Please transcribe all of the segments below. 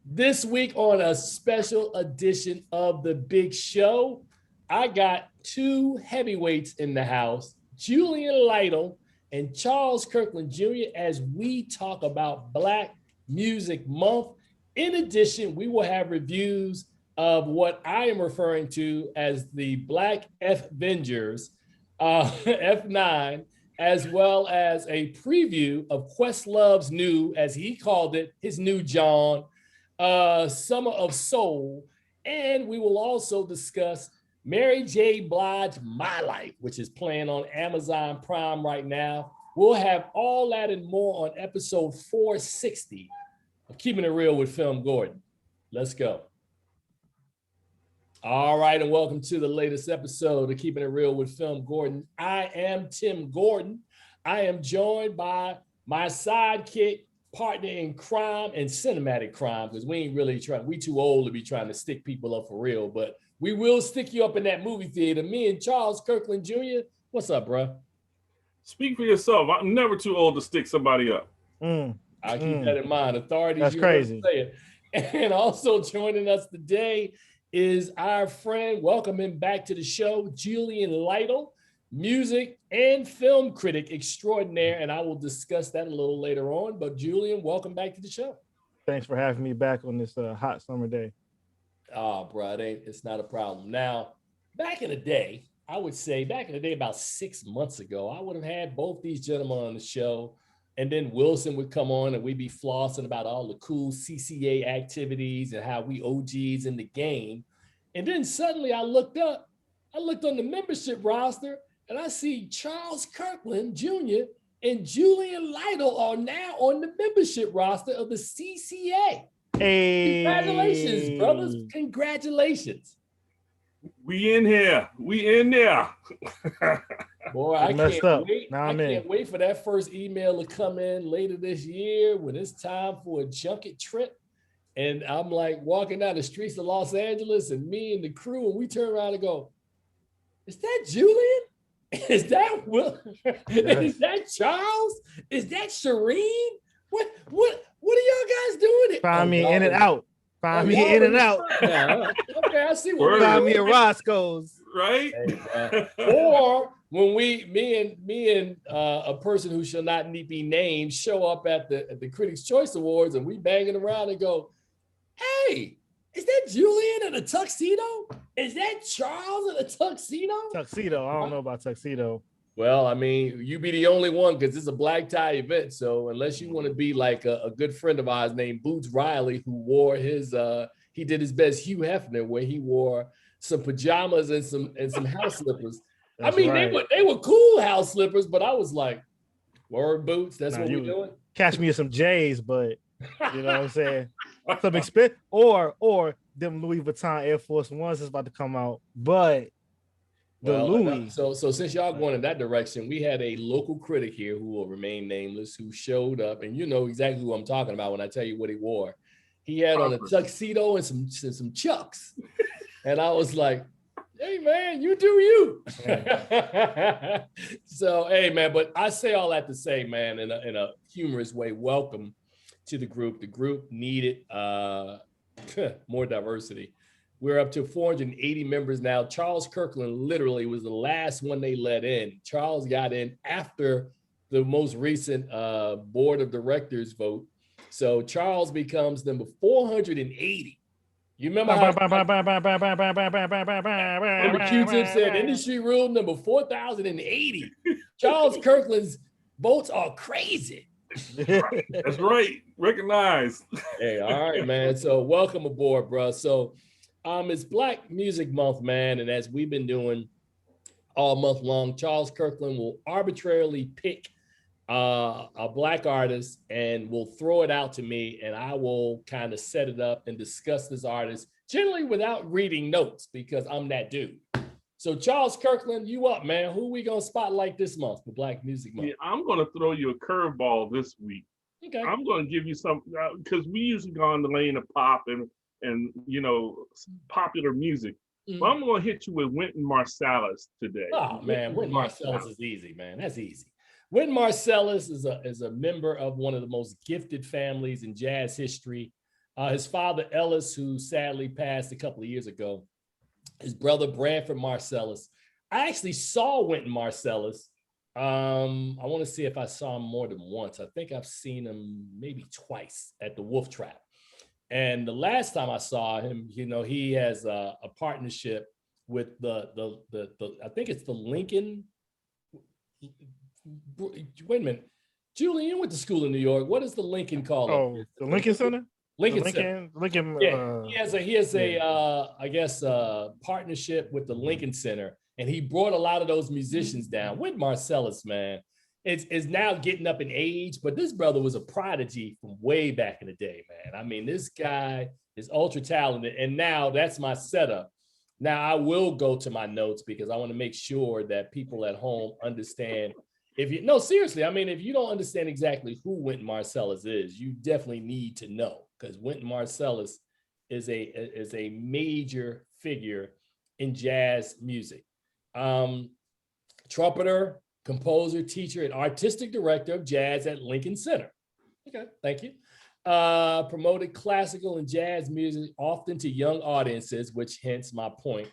This week on a special edition of The Big Show, I got two heavyweights in the house, Julian Lytle and Charles Kirkland Jr., as we talk about Black Music Month. In addition, we will have reviews of what I am referring to as the Black F-Vengers, F9, as well as a preview of Questlove's new, as he called it, his new John, Summer of Soul. And we will also discuss Mary J. Blige, My Life, which is playing on Amazon Prime right now. We'll have all that and more on episode 460 of Keeping It Real with FilmGordon. Let's go. All right, and welcome to the latest episode of Keeping It Real with FilmGordon. I am Tim Gordon. I am joined by my sidekick, partner in crime and cinematic crime, because we ain't really trying, we too old to be trying to stick people up for real, but we will stick you up in that movie theater. Me and Charles Kirkland Jr. What's up, bro? Speak for yourself. I'm never too old to stick somebody up. I keep that in mind. Authorities, that's crazy. Say it. And also joining us today is our friend, welcome him back to the show, Julian Lytle, music and film critic extraordinaire, and I will discuss that a little later on. But Julian, welcome back to the show. Thanks for having me back on this hot summer day. Oh, bro, it's not a problem. Now, back in the day, I would say about 6 months ago, I would have had both these gentlemen on the show, and then Wilson would come on and we'd be flossing about all the cool CCA activities and how we OGs in the game. And then suddenly I looked on the membership roster, and I see Charles Kirkland Jr. and Julian Lytle are now on the membership roster of the CCA. Hey. Congratulations, brothers. Congratulations. We in here. We in there. Boy, I can't wait. Now I can't wait for that first email to come in later this year when it's time for a junket trip. And I'm like walking down the streets of Los Angeles, and me and the crew, and we turn around and go, is that Julian? Is that Will? Is that Charles? Is that Shireen? What are y'all guys doing? Find me in and out. Find me in and out. Okay, I see what find me at Roscoe's. Right? Hey, or when me and a person who shall not be named show up at the Critics' Choice Awards, and we banging around and go, hey, is that Julian in a tuxedo? Is that Charles in a tuxedo? Tuxedo. I don't know about tuxedo. Well, I mean, you be the only one because it's a black tie event. So unless you want to be like a good friend of ours named Boots Riley, who wore his he did his best Hugh Hefner, where he wore some pajamas and some house slippers. That's I mean, right. they were cool house slippers, but I was like, word Boots, that's what we're doing. Catch me in some J's, but you know what I'm saying? Some expense or them Louis Vuitton Air Force Ones is about to come out, but Louis. So since y'all going in that direction, we had a local critic here who will remain nameless, who showed up, and you know exactly who I'm talking about when I tell you what he wore. He had on a tuxedo and some Chucks, and I was like, "Hey man, you do you." So hey man, but I say all that to say, man, in a humorous way, welcome to the group. The group needed more diversity. We're up to 480 members now. Charles Kirkland literally was the last one they let in. Charles got in after the most recent board of directors vote. So Charles becomes number 480. You remember how Q-Tip said industry rule number 4,080. Charles Kirkland's votes are crazy. That's right. Recognize. Hey, all right, man. So welcome aboard, bro. So it's Black Music Month, man. And as we've been doing all month long, Charles Kirkland will arbitrarily pick a Black artist and will throw it out to me, and I will kind of set it up and discuss this artist, generally without reading notes, because I'm that dude. So Charles Kirkland, you up, man. Who we going to spotlight this month for Black Music Month? Yeah, I'm going to throw you a curveball this week. Okay. I'm going to give you some, because we usually go on the lane of pop and you know, popular music. Mm-hmm. But I'm going to hit you with Wynton Marsalis today. Oh, man, Wynton Marsalis is easy, man. That's easy. Wynton Marsalis is a member of one of the most gifted families in jazz history. His father, Ellis, who sadly passed a couple of years ago. His brother, Branford Marsalis. I actually saw Wynton Marsalis. I want to see if I saw him more than once. I think I've seen him maybe twice at the Wolf Trap. And the last time I saw him, he has a partnership with the I think it's the Lincoln. Wait a minute, Julian, you went to school in New York. What is the Lincoln called? Oh, the Lincoln Center. Lincoln. Yeah, he has a I guess partnership with the Lincoln Center, and he brought a lot of those musicians down. With Marsalis, man, is now getting up in age, but this brother was a prodigy from way back in the day, man. I mean, this guy is ultra talented, and now that's my setup. Now I will go to my notes because I want to make sure that people at home understand. Seriously, I mean, if you don't understand exactly who Wynton Marsalis is, you definitely need to know, because Wynton Marsalis is a major figure in jazz music. Trumpeter, composer, teacher, and artistic director of jazz at Lincoln Center. Okay, thank you. Promoted classical and jazz music often to young audiences, which hence my point.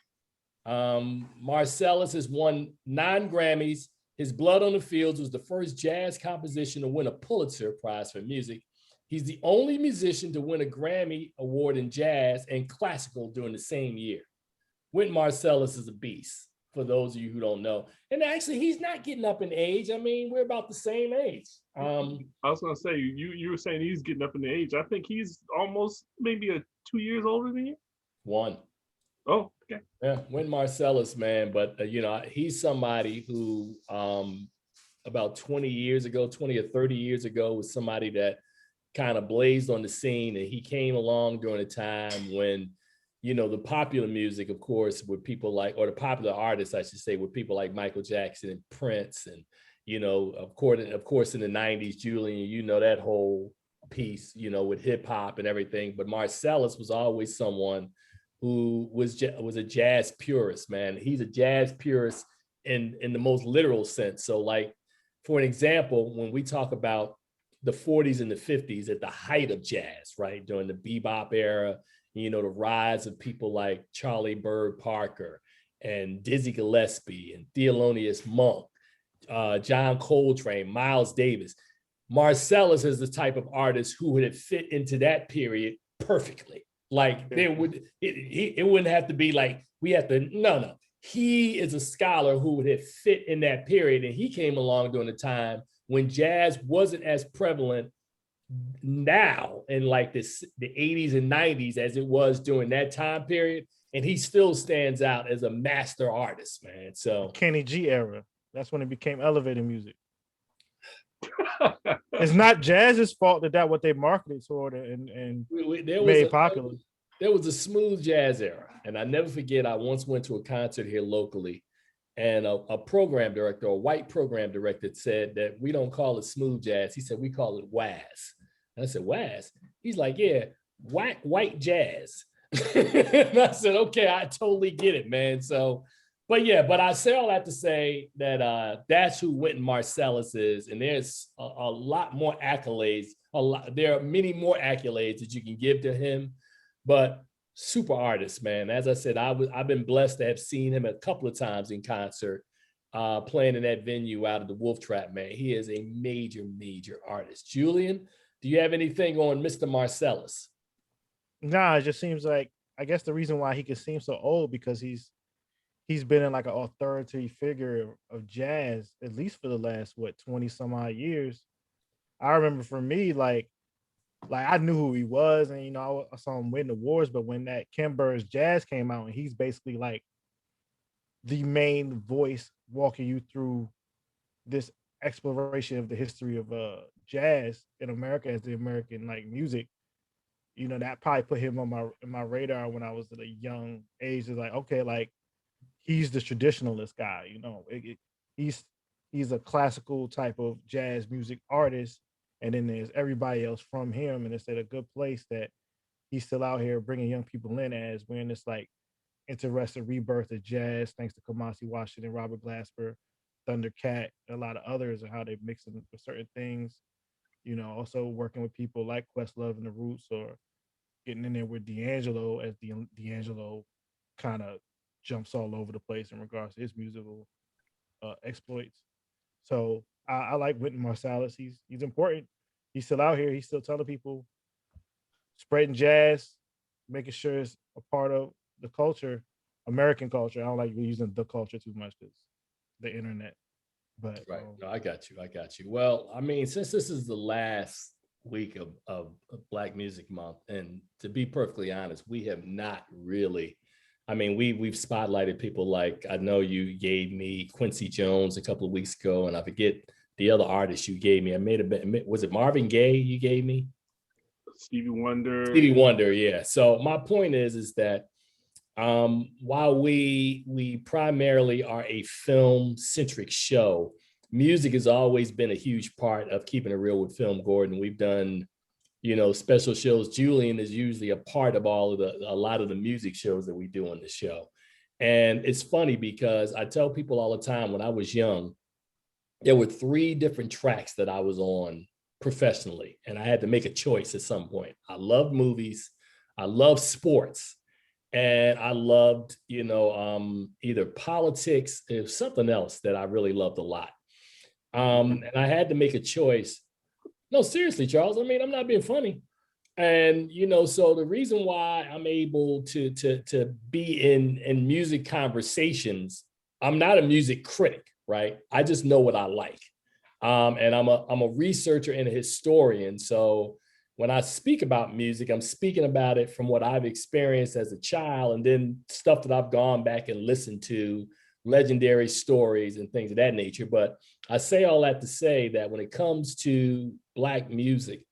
Marsalis has won 9 Grammys. His Blood on the Fields was the first jazz composition to win a Pulitzer Prize for music. He's the only musician to win a Grammy Award in jazz and classical during the same year. Wynton Marsalis is a beast, for those of you who don't know. And actually, he's not getting up in age. I mean, we're about the same age. I was going to say, you were saying he's getting up in the age. I think he's almost maybe 2 years older than you. 1. Oh, okay. Yeah, Wynton Marsalis, man. But, he's somebody who about 20 or 30 years ago was somebody that kind of blazed on the scene. And he came along during a time when, the popular music, of course, with people like, or the popular artists, I should say, with people like Michael Jackson and Prince. And, of course, in the 90s, Julian, that whole piece, with hip hop and everything. But Marsalis was always someone who was a jazz purist, man. He's a jazz purist in the most literal sense. So, like, for an example, when we talk about the 40s and the 50s at the height of jazz, right, during the bebop era, the rise of people like Charlie Bird Parker and Dizzy Gillespie and Thelonious Monk, John Coltrane, Miles Davis. Marsalis is the type of artist who would have fit into that period perfectly. Like, it wouldn't have to be like, we have to, no. He is a scholar who would have fit in that period. And he came along during a time when jazz wasn't as prevalent now in like the 80s and 90s as it was during that time period. And he still stands out as a master artist, man. So Kenny G era, that's when it became elevator music. It's not jazz's fault that what they marketed toward and made popular. There was a smooth jazz era. And I never forget, I once went to a concert here locally, and a program director, a white program director, said that we don't call it smooth jazz. He said, we call it Waz. And I said, Waz? He's like, yeah, white jazz. And I said, okay, I totally get it, man. So, but I say all that to say that that's who Wynton Marsalis is. And there's a lot more accolades. There are many more accolades that you can give to him, but super artist, man. As I said, I've been blessed to have seen him a couple of times in concert, playing in that venue out of the Wolf Trap, man. He is a major, major artist. Julian, do you have anything on Mr. Marsalis? Nah, it just seems like, I guess the reason why he can seem so old, because he's been in like an authority figure of jazz, at least for the last, 20 some odd years. I remember for me, like I knew who he was, and I saw him win awards, but when that Ken Burns Jazz came out, and he's basically like the main voice walking you through this exploration of the history of jazz in America as the American like music, that probably put him on my radar when I was at a young age. It's like, okay, like he's the traditionalist guy, he's a classical type of jazz music artist. And then there's everybody else from him, and it's at a good place that he's still out here bringing young people in as we're in this like interesting rebirth of jazz, thanks to Kamasi Washington, Robert Glasper, Thundercat, and a lot of others, and how they mix in with certain things. Also working with people like Questlove and the Roots, or getting in there with D'Angelo as D'Angelo kind of jumps all over the place in regards to his musical exploits. So I like Wynton Marsalis. He's important. He's still out here. He's still telling people, spreading jazz, making sure it's a part of the culture, American culture. I don't like using the culture too much because the internet. But right. No, I got you. Well, I mean, since this is the last week of Black Music Month, and to be perfectly honest, we have not really. I mean, we've spotlighted people like, I know you gave me Quincy Jones a couple of weeks ago, and I forget the other artist you gave me. Was it Marvin Gaye you gave me? Stevie Wonder. Stevie Wonder, yeah. So my point is that while we primarily are a film-centric show, music has always been a huge part of keeping it real with FilmGordon. We've done, special shows. Julian is usually a part of a lot of the music shows that we do on the show. And it's funny because I tell people all the time, when I was young, there were 3 different tracks that I was on professionally, and I had to make a choice at some point. I loved movies, I loved sports, and I loved, either politics or something else that I really loved a lot. And I had to make a choice. No, seriously, Charles. I mean, I'm not being funny. And, so the reason why I'm able to be in music conversations, I'm not a music critic, right? I just know what I like. And I'm a researcher and a historian. So when I speak about music, I'm speaking about it from what I've experienced as a child, and then stuff that I've gone back and listened to, legendary stories and things of that nature. But I say all that to say that when it comes to Black music,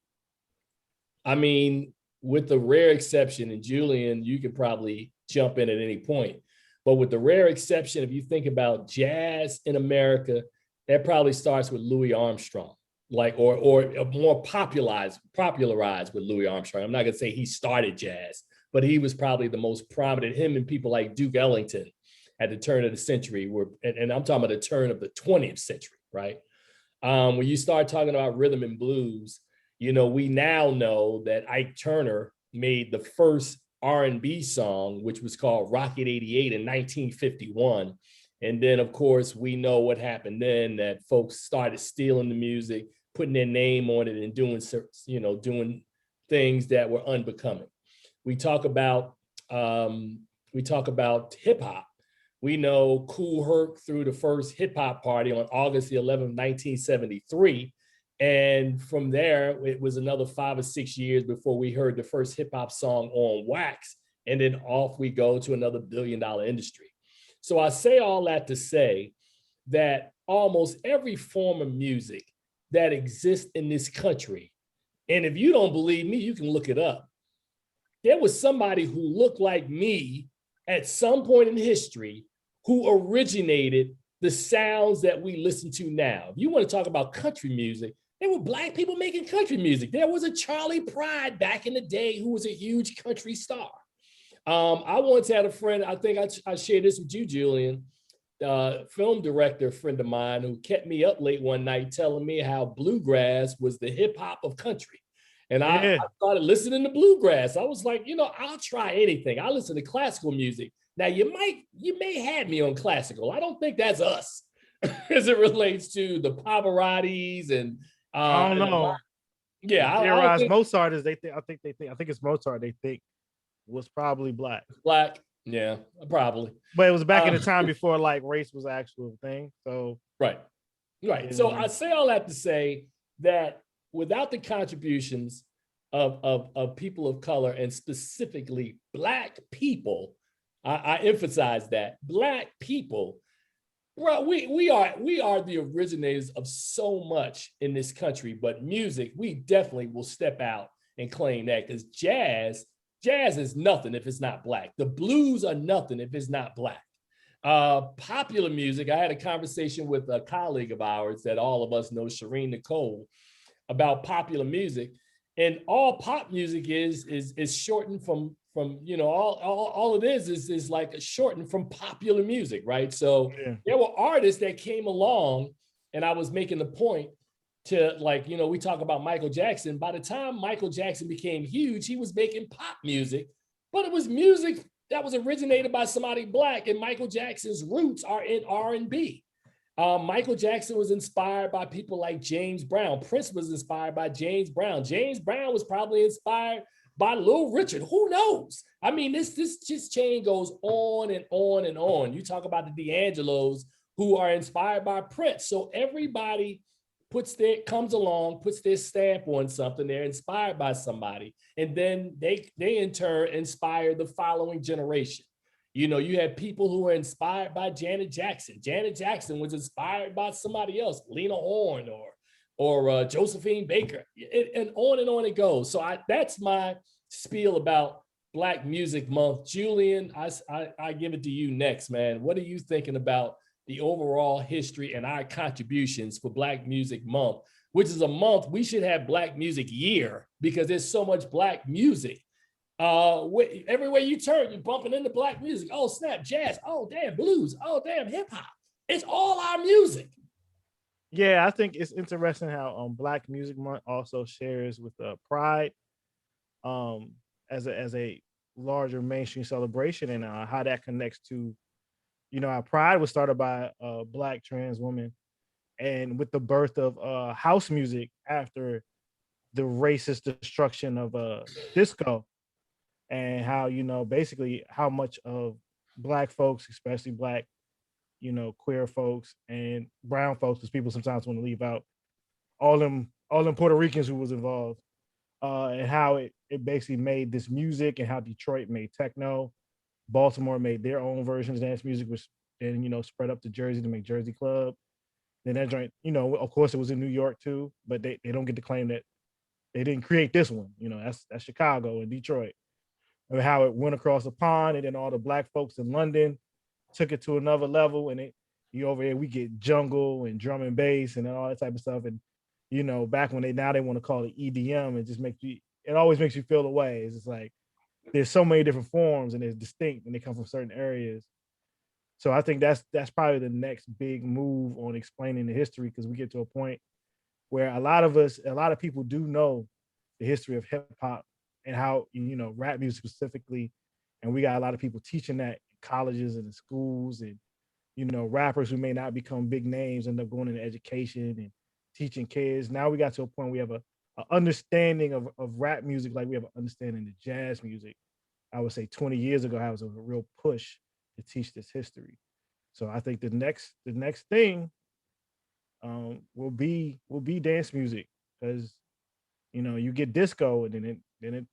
I mean, with the rare exception, and Julian, you could probably jump in at any point, but with the rare exception, if you think about jazz in America, that probably starts with Louis Armstrong, or more popularized with Louis Armstrong. I'm not gonna say he started jazz, but he was probably the most prominent. Him and people like Duke Ellington at the turn of the century and I'm talking about the turn of the 20th century, right? When you start talking about rhythm and blues, we now know that Ike Turner made the first R&B song, which was called Rocket 88 in 1951. And then, of course, we know what happened then, that folks started stealing the music, putting their name on it, and doing things that were unbecoming. We talk about hip hop. We know Kool Herc threw the first hip hop party on August the 11th, 1973. And from there, it was another 5 or 6 years before we heard the first hip hop song on wax. And then off we go to another $1 billion industry. So I say all that to say that almost every form of music that exists in this country, and if you don't believe me, you can look it up. There was somebody who looked like me at some point in history who originated the sounds that we listen to now. If you want to talk about country music, there were Black people making country music. There was a Charlie Pride back in the day who was a huge country star. I once had a friend, I think I shared this with you, Julian, film director friend of mine, who kept me up late one night telling me how bluegrass was the hip hop of country. And I started listening to bluegrass. I was like, I'll try anything. I listen to classical music. Now you may have me on classical. I don't think that's us as it relates to the Pavarottis and I don't know. Yeah, Mozart is I think it's Mozart they think was probably black. Yeah, probably. But it was back in the time before like race was an actual thing. So right. So I say all that to say that without the contributions of people of color, and specifically Black people, I emphasize that Black people, bro, we are the originators of so much in this country. But music, we definitely will step out and claim that, because jazz is nothing if it's not Black. The blues are nothing if it's not Black. Popular music, I had a conversation with a colleague of ours that all of us know, Shireen Nicole, about popular music, and all pop music is shortened from all it is like a shortened from popular music, right? So there were artists that came along, and I was making the point to, like, you know, we talk about Michael Jackson. By the time Michael Jackson became huge, he was making pop music, but it was music that was originated by somebody Black, and Michael Jackson's roots are in R&B. Michael Jackson was inspired by people like James Brown. Prince was inspired by James Brown. James Brown was probably inspired by Little Richard. Who knows? I mean, this just chain goes on and on and on. You talk about the D'Angelos who are inspired by Prince. So everybody comes along, puts their stamp on something. They're inspired by somebody, and then they in turn inspire the following generation. You know, you have people who are inspired by Janet Jackson. Janet Jackson was inspired by somebody else, Lena Horne or Josephine Baker, and on it goes. So that's my spiel about Black Music Month. Julian, I give it to you next, man. What are you thinking about the overall history and our contributions for Black Music Month, which is a month we should have Black Music Year, because there's so much Black music. Everywhere you turn, you're bumping into Black music. Oh, snap, jazz. Oh, damn, blues. Oh, damn, hip hop. It's all our music. Yeah, I think it's interesting how Black Music Month also shares with Pride as a larger mainstream celebration, and how that connects to, you know, how Pride was started by a Black trans woman, and with the birth of house music after the racist destruction of disco. And how, you know, basically how much of Black folks, especially Black, you know, queer folks and brown folks, because people sometimes want to leave out all them Puerto Ricans who was involved, and how it basically made this music, and how Detroit made techno, Baltimore made their own versions of dance music, which then, you know, spread up to Jersey to make Jersey Club. Then that joint, you know, of course it was in New York too, but they don't get to claim that they didn't create this one. You know, that's Chicago and Detroit. And how it went across the pond, and then all the Black folks in London took it to another level. And over here we get jungle and drum and bass and all that type of stuff. And, you know, back when they want to call it EDM, it always makes you feel the way. It's just like there's so many different forms, and they're distinct, and they come from certain areas. So I think that's probably the next big move on explaining the history, because we get to a point where a lot of people do know the history of hip hop and how, you know, rap music specifically. And we got a lot of people teaching that in colleges and in schools, and, you know, rappers who may not become big names end up going into education and teaching kids. Now we got to a point we have a understanding of rap music, like we have an understanding of jazz music. I would say 20 years ago, I was a real push to teach this history. So I think the next thing will be dance music, because, you know, you get disco, and then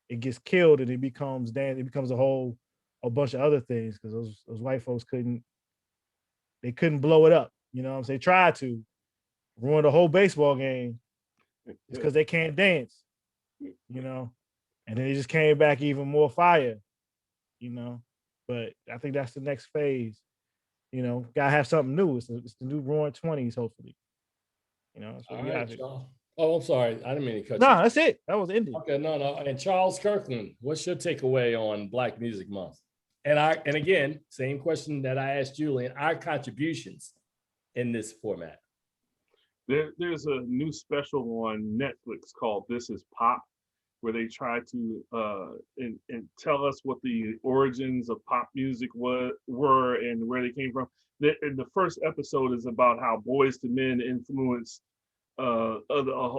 it gets killed, and it becomes dance. It becomes a bunch of other things, because those white folks couldn't blow it up. You know what I'm saying? They tried to ruin the whole baseball game. It's because they can't dance, you know, and then they just came back even more fire, you know. But I think that's the next phase. You know, gotta have something new. It's the new Roaring 20s, hopefully. You know, so All we right, have it. oh, I'm sorry. I didn't mean to cut No, you. that's it. That was ended. Okay, no. And Charles Kirkland, what's your takeaway on Black Music Month? And again, same question that I asked Julian, our contributions in this format. There's a new special on Netflix called This Is Pop, where they try to and tell us what the origins of pop music were and where they came from. And the first episode is about how Boyz II Men influenced a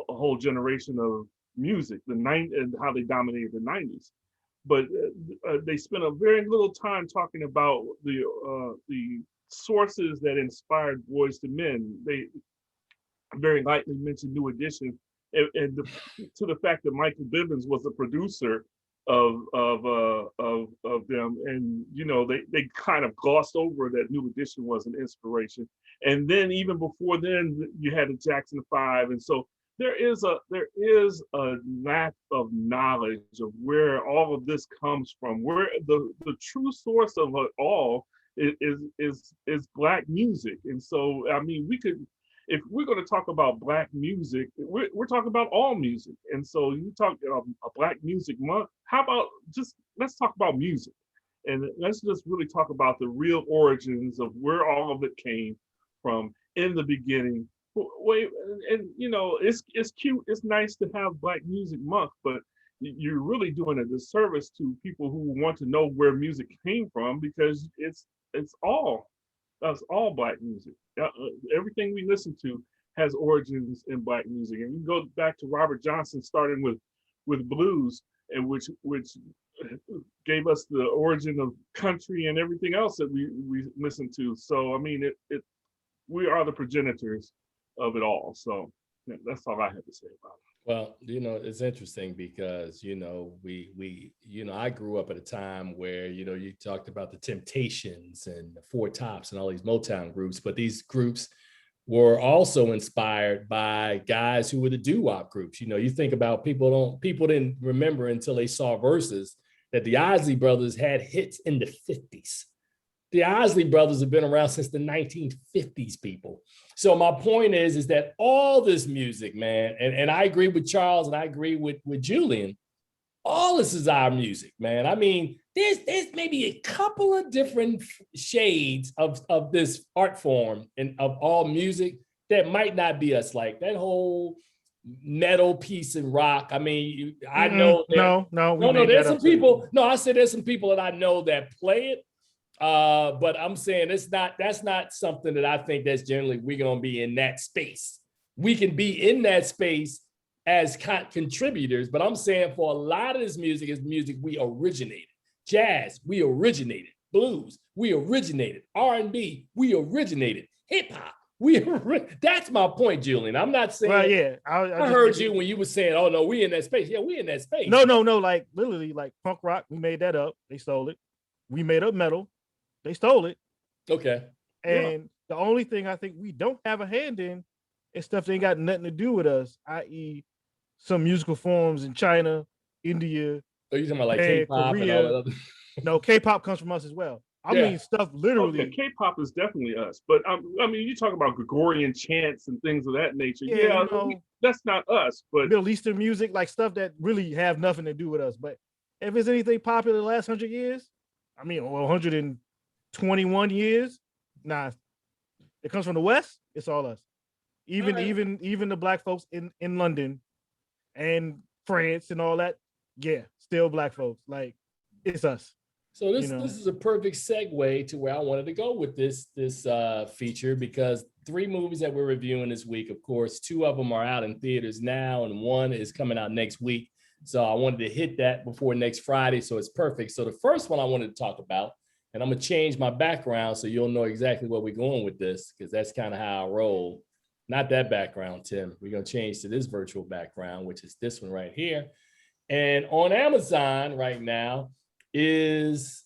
whole generation of music, and how they dominated the 90s. But they spent a very little time talking about the sources that inspired Boyz II Men. They very lightly mentioned New Edition, and to the fact that Michael Bivins was the producer of them, and, you know, they kind of glossed over that New Edition was an inspiration. And then even before then, you had the Jackson 5, and so there is a lack of knowledge of where all of this comes from, where the true source of it all is Black music. And so, I mean, if we're going to talk about Black music, we're talking about all music. And so you talk a Black Music Month, how about let's talk about music, and let's just really talk about the real origins of where all of it came from in the beginning, Wait, and it's cute. It's nice to have Black Music Month, but you're really doing a disservice to people who want to know where music came from, because it's all Black music. Everything we listen to has origins in Black music, and you go back to Robert Johnson, starting with blues, and which gave us the origin of country and everything else that we listen to. So I mean, we are the progenitors of it all. So yeah, that's all I have to say about it. Well, it's interesting because, I grew up at a time where, you talked about the Temptations and the Four Tops and all these Motown groups, but these groups were also inspired by guys who were the doo-wop groups. You think about people didn't remember until they saw Versus that the Isley Brothers had hits in the 50s. The Isley Brothers have been around since the 1950s, people. So my point is that all this music, man, and I agree with Charles and I agree with Julian, all this is our music, man. I mean, there's maybe a couple of different shades of this art form and of all music that might not be us, like that whole metal piece and rock. I mean, I know there's some people. No, I said there's some people that I know that play it. But I'm saying that's not something that I think that's generally we're going to be in that space. We can be in that space as contributors, but I'm saying for a lot of this music is music we originated. Jazz, we originated. Blues, we originated. R&B, we originated. Hip hop, that's my point, Julian. I'm not saying. Well, yeah, I heard you when you were saying, "Oh no, we in that space." Yeah, we in that space. No. Like literally, like punk rock, we made that up. They stole it. We made up metal. They stole it. Okay. And the only thing I think we don't have a hand in is stuff that ain't got nothing to do with us, i.e., some musical forms in China, India. Oh, you talking about like K-pop Korea. And all that other? No, K-pop comes from us as well. I mean, stuff literally. Okay, K-pop is definitely us, but I mean, you talk about Gregorian chants and things of that nature. Yeah, that's not us. But Middle Eastern music, like stuff that really have nothing to do with us. But if it's anything popular the last 100 years, I mean, 121 years, nah, it comes from the West. It's all us. Even the Black folks in London and France and all that. Yeah, still Black folks. Like, it's us. So this is a perfect segue to where I wanted to go with this feature, because 3 movies that we're reviewing this week, of course, 2 of them are out in theaters now and 1 is coming out next week. So I wanted to hit that before next Friday. So it's perfect. So the first one I wanted to talk about, and I'm going to change my background so you'll know exactly where we're going with this, because that's kind of how I roll. Not that background, Tim. We're going to change to this virtual background, which is this one right here. And on Amazon right now is,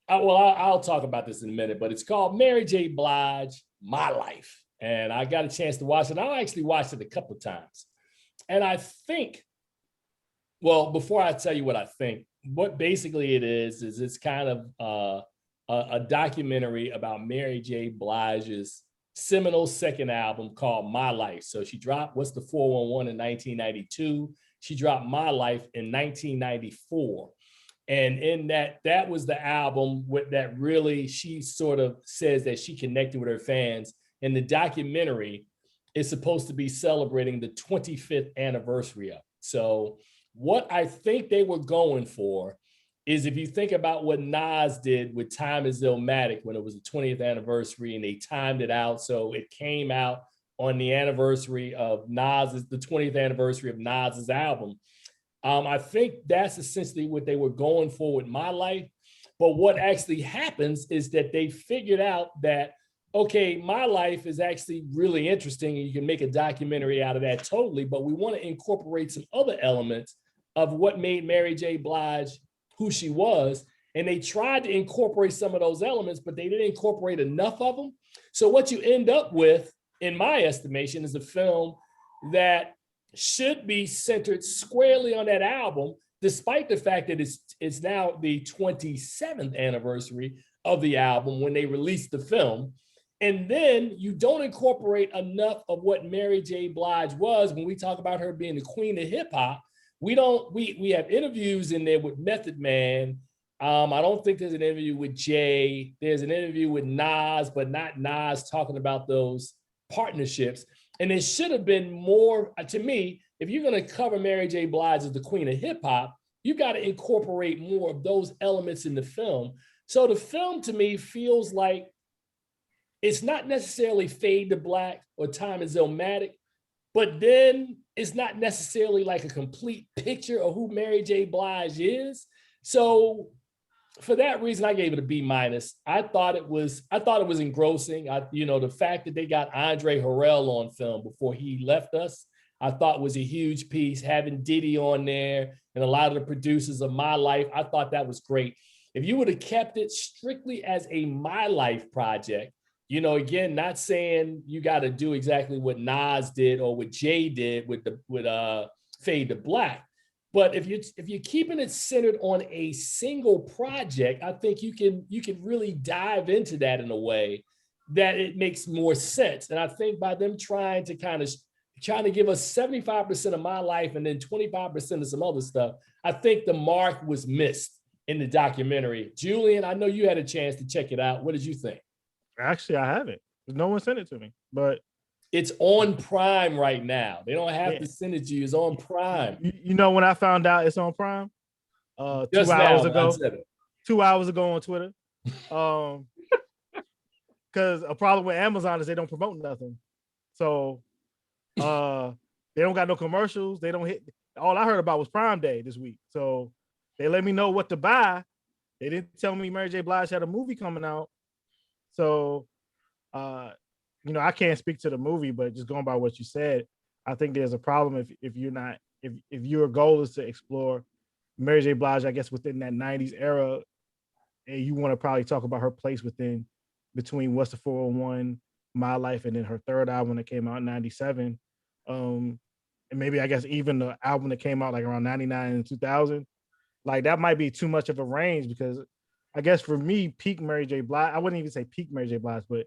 I'll talk about this in a minute, but it's called Mary J. Blige, My Life. And I got a chance to watch it. I actually watched it a couple of times. And I think, well, before I tell you what I think, what basically it is it's kind of a documentary about Mary J. Blige's seminal second album called My Life. So she dropped What's the 411 in 1992. She dropped My Life in 1994. And in that was the album that really, she sort of says that she connected with her fans. And the documentary is supposed to be celebrating the 25th anniversary of it. So what I think they were going for is, if you think about what Nas did with Time Is Illmatic when it was the 20th anniversary, and they timed it out so it came out on the anniversary of the 20th anniversary of Nas's album. I think that's essentially what they were going for with My Life. But what actually happens is that they figured out that, okay, My Life is actually really interesting and you can make a documentary out of that totally, but we want to incorporate some other elements of what made Mary J. Blige who she was. And they tried to incorporate some of those elements, but they didn't incorporate enough of them. So what you end up with, in my estimation, is a film that should be centered squarely on that album, despite the fact that it's now the 27th anniversary of the album when they released the film. And then you don't incorporate enough of what Mary J. Blige was. When we talk about her being the queen of hip hop, we have interviews in there with Method Man. I don't think there's an interview with Jay. There's an interview with Nas, but not Nas talking about those partnerships. And it should have been more, to me, if you're going to cover Mary J. Blige as the queen of hip hop, you got to incorporate more of those elements in the film. So the film to me feels like it's not necessarily fade to black or time is Illmatic, but then it's not necessarily like a complete picture of who Mary J. Blige is. So for that reason, I gave it a B minus. I thought it was engrossing. The fact that they got Andre Harrell on film before he left us, I thought was a huge piece. Having Diddy on there and a lot of the producers of My Life, I thought that was great. If you would have kept it strictly as a My Life project, again, not saying you got to do exactly what Nas did or what Jay did with Fade to Black. But if you're keeping it centered on a single project, I think you can really dive into that in a way that it makes more sense. And I think by them trying to give us 75% of My Life and then 25% of some other stuff, I think the mark was missed in the documentary. Julian, I know you had a chance to check it out. What did you think? Actually, I haven't. No one sent it to me, but it's on Prime right now. They don't have to send it to you. It's on Prime. When I found out it's on Prime? 2 hours ago. 2 hours ago on Twitter. Because a problem with Amazon is they don't promote nothing. So they don't got no commercials. They don't hit. All I heard about was Prime Day this week. So they let me know what to buy. They didn't tell me Mary J. Blige had a movie coming out. So I can't speak to the movie, but just going by what you said, I think there's a problem if your goal is to explore Mary J. Blige, I guess, within that 90s era, and you want to probably talk about her place between What's the 401, My Life, and then her third album that came out in 97. And maybe, I guess, even the album that came out like around 99 and 2000, like that might be too much of a range, because I guess for me, peak Mary J. Blige, I wouldn't even say peak Mary J. Blige, but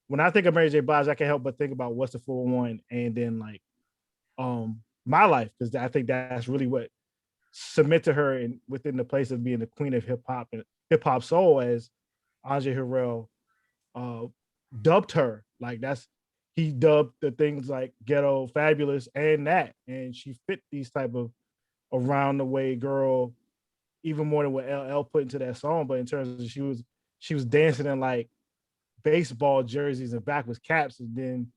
when I think of Mary J. Blige, I can't help but think about What's the 401 and then like My Life, because I think that's really what cemented her within the place of being the queen of hip hop and hip hop soul, as Andre Harrell dubbed her. Like he dubbed the things like Ghetto Fabulous and that, and she fit these type of around the way girl even more than what LL put into that song. But in terms of she was dancing in like baseball jerseys and backwards caps, and then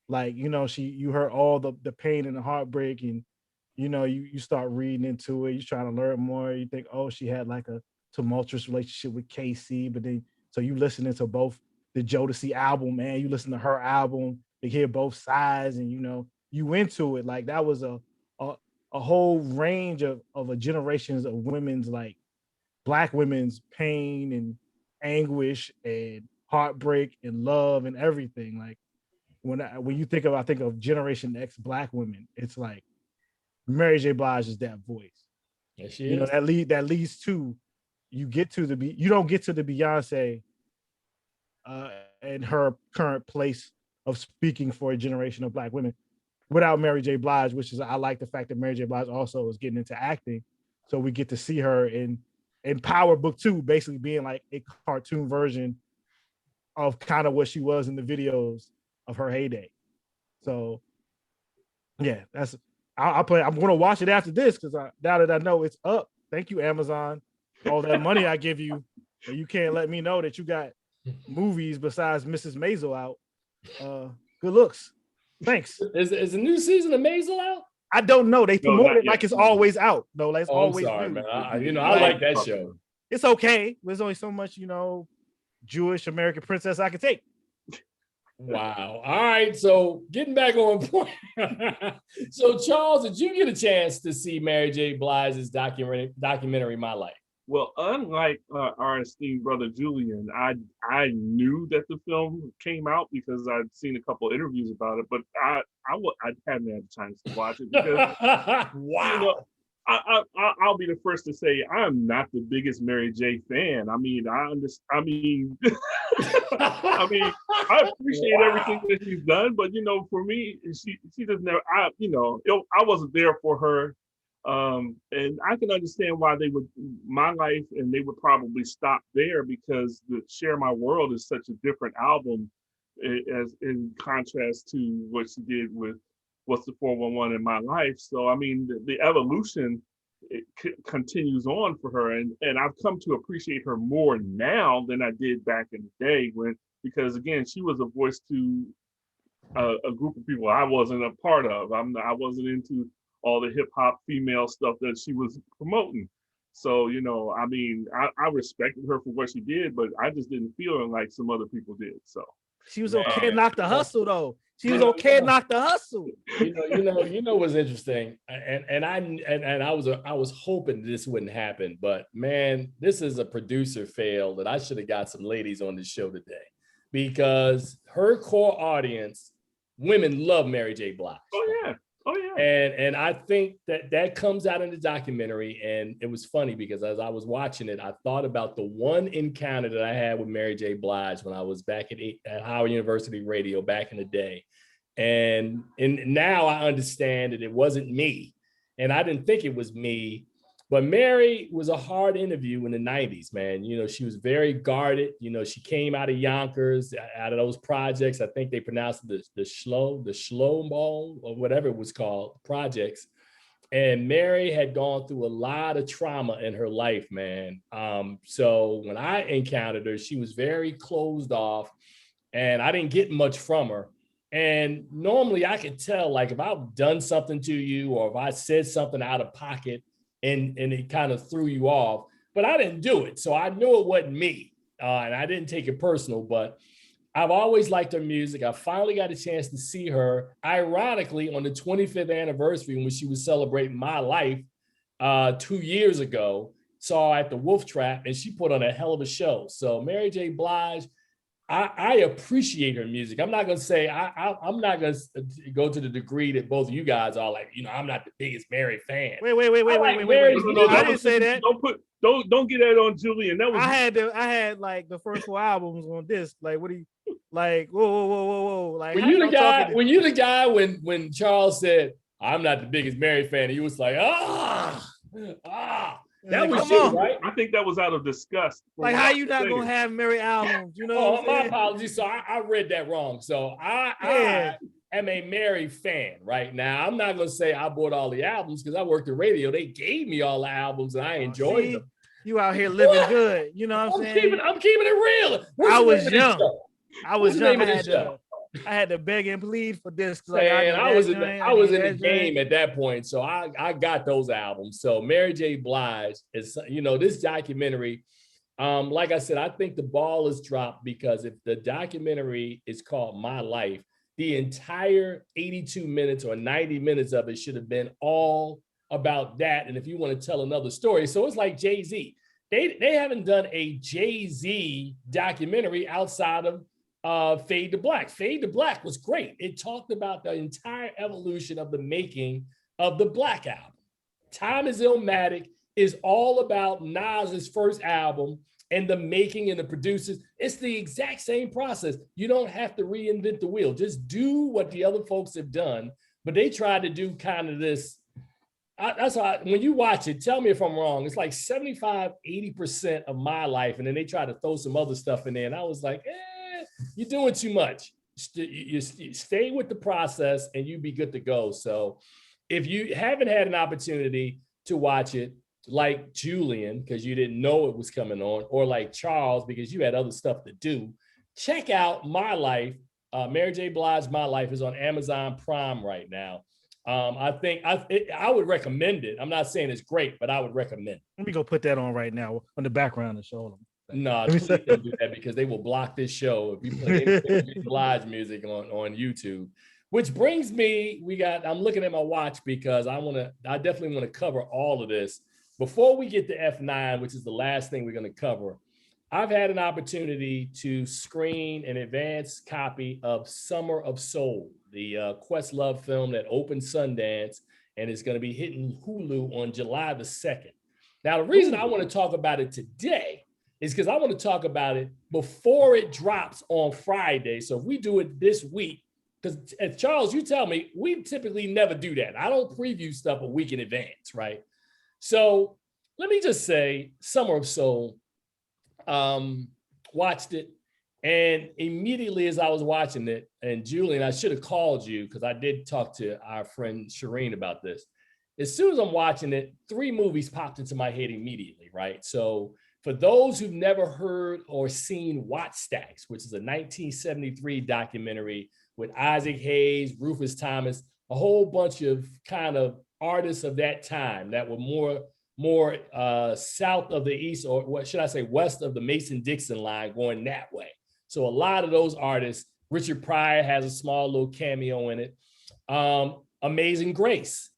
like you heard all the pain and the heartbreak, and you start reading into it, you try to learn more, you think, oh, she had like a tumultuous relationship with KC, but then so you listening to both the Jodeci album and you listen to her album to hear both sides, and you into it. Like that was a whole range of a generations of women's, like Black women's pain and anguish and heartbreak and love and everything. Like when you think of, I think of Generation X Black women, it's like Mary J. Blige is that voice. Yes, she is. That leads to you don't get to the Beyonce and her current place of speaking for a generation of Black women without Mary J. Blige, which is, I like the fact that Mary J. Blige also is getting into acting. So we get to see her in Power Book 2, basically being like a cartoon version of kind of what she was in the videos of her heyday. So yeah, I'm going to watch it after this, because now that I know it's up. Thank you, Amazon. All that money I give you, and you can't let me know that you got movies besides Mrs. Maisel out. Good looks. Thanks. Is a new season of Maisel out? I don't know. They promote it like it's always out. No, like it's always sorry, new. Man. I like that show. It's okay. There's only so much, Jewish American princess I can take. Wow. All right. So getting back on point. So Charles, did you get a chance to see Mary J. Blige's documentary My Life? Well, unlike our esteemed brother Julian, I knew that the film came out because I'd seen a couple interviews about it, but I hadn't had a chance to watch it because wow. I'll be the first to say I'm not the biggest Mary J. fan. I mean, I appreciate everything that she's done, but for me, she doesn't never. I wasn't there for her. And I can understand why they would My Life, and they would probably stop there, because the Share My World is such a different album as in contrast to what she did with What's the 411 in My Life. So I mean, the evolution continues on for her, and I've come to appreciate her more now than I did back in the day because again, she was a voice to a group of people I wasn't a part of. I wasn't into all the hip hop female stuff that she was promoting. So, I mean, I respected her for what she did, but I just didn't feel her like some other people did. So she was okay to knock the hustle though. She was okay to knock the hustle. You know what's interesting, and I was hoping this wouldn't happen, but man, this is a producer fail that I should have got some ladies on the show today, because her core audience, women, love Mary J. Blige. Oh yeah. And I think that comes out in the documentary, and it was funny because as I was watching it, I thought about the one encounter that I had with Mary J. Blige when I was back at Howard University Radio back in the day, and now I understand that it wasn't me, and I didn't think it was me. But Mary was a hard interview in the 90s, man. She was very guarded. She came out of Yonkers, out of those projects. I think they pronounced it the Shlow Mall or whatever it was called, projects. And Mary had gone through a lot of trauma in her life, man. So when I encountered her, she was very closed off, and I didn't get much from her. And normally I could tell, like, if I've done something to you or if I said something out of pocket, and it kind of threw you off, but I didn't do it. So I knew it wasn't me, and I didn't take it personal, but I've always liked her music. I finally got a chance to see her, ironically, on the 25th anniversary when she was celebrating My Life 2 years ago, saw her at the Wolf Trap, and she put on a hell of a show. So Mary J. Blige, I appreciate her music. I'm not going to say, I'm not going to go to the degree that both of you guys are like, I'm not the biggest Mary fan. Wait. I didn't say that. Don't get that on Julian. That was I had like the first 4 albums on disc. Like, what do you like? Whoa. Like, when you the guy when Charles said, I'm not the biggest Mary fan, he was like, that was you, right? I think that was out of disgust. Like, how you not gonna have Mary albums? My apologies. So I read that wrong. So I am a Mary fan right now. I'm not gonna say I bought all the albums because I worked in radio. They gave me all the albums and I enjoyed them. You out here living good. You know what I'm saying? I'm keeping it real. I was young. I had to beg and plead for this. I was in the game at that point, so I got those albums. So Mary J. Blige is, this documentary. Like I said, I think the ball is dropped because if the documentary is called My Life, the entire 82 minutes or 90 minutes of it should have been all about that. And if you want to tell another story, so it's like Jay-Z. They haven't done a Jay-Z documentary outside of Fade to Black. Fade to Black was great. It talked about the entire evolution of the making of the Black album. Time is Illmatic is all about Nas's first album and the making and the producers. It's the exact same process. You don't have to reinvent the wheel. Just do what the other folks have done. But they tried to do kind of this. That's why when you watch it, tell me if I'm wrong. It's like 75-80% of My Life. And then they try to throw some other stuff in there. And I was like, you're doing too much. You stay with the process and you be good to go. So if you haven't had an opportunity to watch it, like Julian, because you didn't know it was coming on, or like Charles, because you had other stuff to do, check out My Life. Mary J. Blige, My Life is on Amazon Prime right now. I think I would recommend it. I'm not saying it's great, but I would recommend it. Let me go put that on right now on the background and show them. No, please don't do that because they will block this show if you play any Blige music on YouTube. Which brings me, I'm looking at my watch because I definitely want to cover all of this. Before we get to F9, which is the last thing we're going to cover, I've had an opportunity to screen an advanced copy of Summer of Soul, the Questlove film that opened Sundance and is going to be hitting Hulu on July the 2nd. Now, the reason I want to talk about it today is because I want to talk about it before it drops on Friday. So if we do it this week, because Charles, you tell me, we typically never do that. I don't preview stuff a week in advance, right? So let me just say, Summer of Soul, watched it. And immediately as I was watching it, and Julian, I should have called you because I did talk to our friend Shireen about this. As soon as I'm watching it, 3 movies popped into my head immediately, right? So for those who've never heard or seen Watt Stacks, which is a 1973 documentary with Isaac Hayes, Rufus Thomas, a whole bunch of kind of artists of that time that were more south of the east, or what should I say, west of the Mason-Dixon line, going that way. So a lot of those artists, Richard Pryor has a small little cameo in it. Amazing Grace,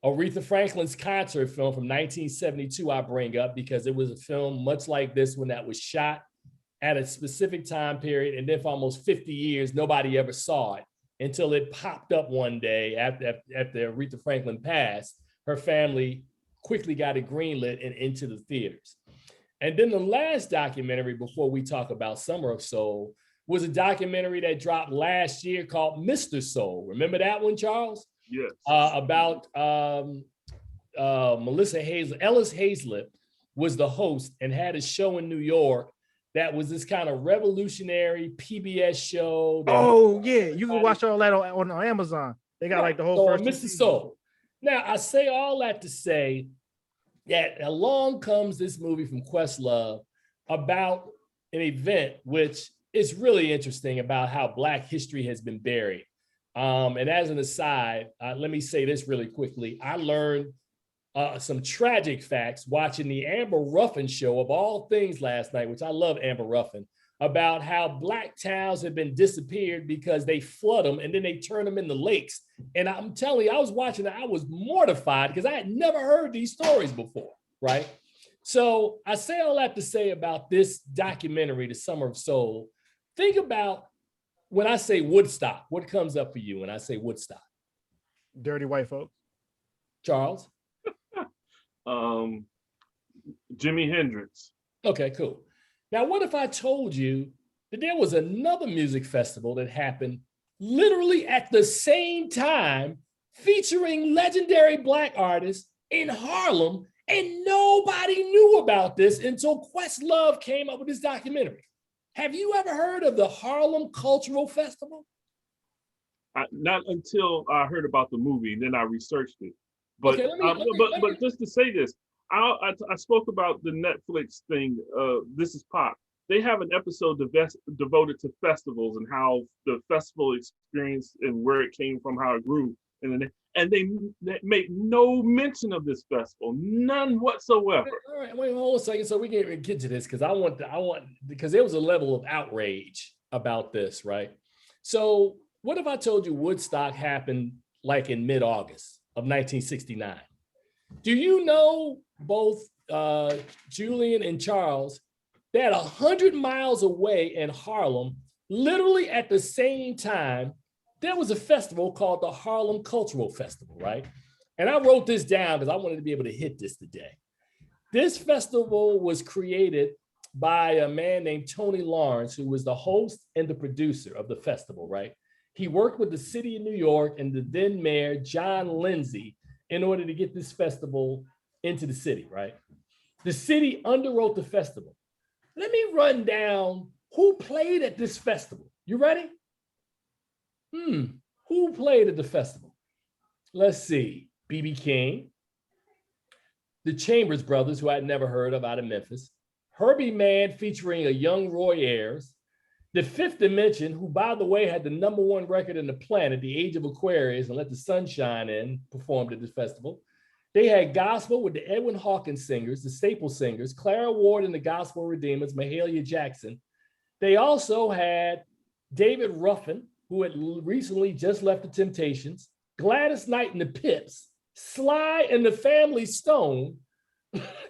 Aretha Franklin's concert film from 1972, I bring up because it was a film much like this one that was shot at a specific time period, and then for almost 50 years, nobody ever saw it until it popped up one day after Aretha Franklin passed. Her family quickly got it greenlit and into the theaters. And then the last documentary before we talk about Summer of Soul was a documentary that dropped last year called Mr. Soul. Remember that one, Charles? Yes. About Melissa Hazlett. Ellis Hazlett was the host and had a show in New York that was this kind of revolutionary PBS show. Oh, yeah. You can watch all that on Amazon. They got like the whole first Mr. Soul. Now, I say all that to say that along comes this movie from Questlove about an event which is really interesting about how Black history has been buried. And as an aside, let me say this really quickly. I learned some tragic facts watching the Amber Ruffin show of all things last night, which I love Amber Ruffin, about how Black towns have been disappeared because they flood them and then they turn them into lakes. And I'm telling you, I was watching it, I was mortified because I had never heard these stories before, right? So I say all that to say about this documentary, The Summer of Soul. Think about when I say Woodstock, what comes up for you when I say Woodstock? Dirty white folks. Charles? Jimi Hendrix. Okay, cool. Now, what if I told you that there was another music festival that happened literally at the same time featuring legendary Black artists in Harlem, and nobody knew about this until Questlove came up with this documentary? Have you ever heard of the Harlem Cultural Festival? Not until I heard about the movie, and then I researched it. But but just to say this, I spoke about the Netflix thing. This is Pop. They have an episode devoted to festivals and how the festival experience and where it came from, how it grew, and they make no mention of this festival, none whatsoever. All right, wait, hold on a second, so we can get to this because I want because there was a level of outrage about this, right? So what if I told you Woodstock happened like in mid-August of 1969? Do you know both Julian and Charles that 100 miles away in Harlem, literally at the same time, there was a festival called the Harlem Cultural Festival, right? And I wrote this down because I wanted to be able to hit this today. This festival was created by a man named Tony Lawrence, who was the host and the producer of the festival, right? He worked with the city of New York and the then mayor, John Lindsay, in order to get this festival into the city, right? The city underwrote the festival. Let me run down who played at this festival. You ready? Who played at the festival? Let's see. B.B. King, the Chambers Brothers, who I'd never heard of, out of Memphis, Herbie Mann featuring a young Roy Ayers, The Fifth Dimension, who, by the way, had the #1 record in the planet, The Age of Aquarius and Let the Sun Shine In, performed at this festival. They had gospel with the Edwin Hawkins Singers, the Staple Singers, Clara Ward and the Gospel Redeemers, Mahalia Jackson. They also had David Ruffin, who had recently just left the Temptations, Gladys Knight and the Pips, Sly and the Family Stone,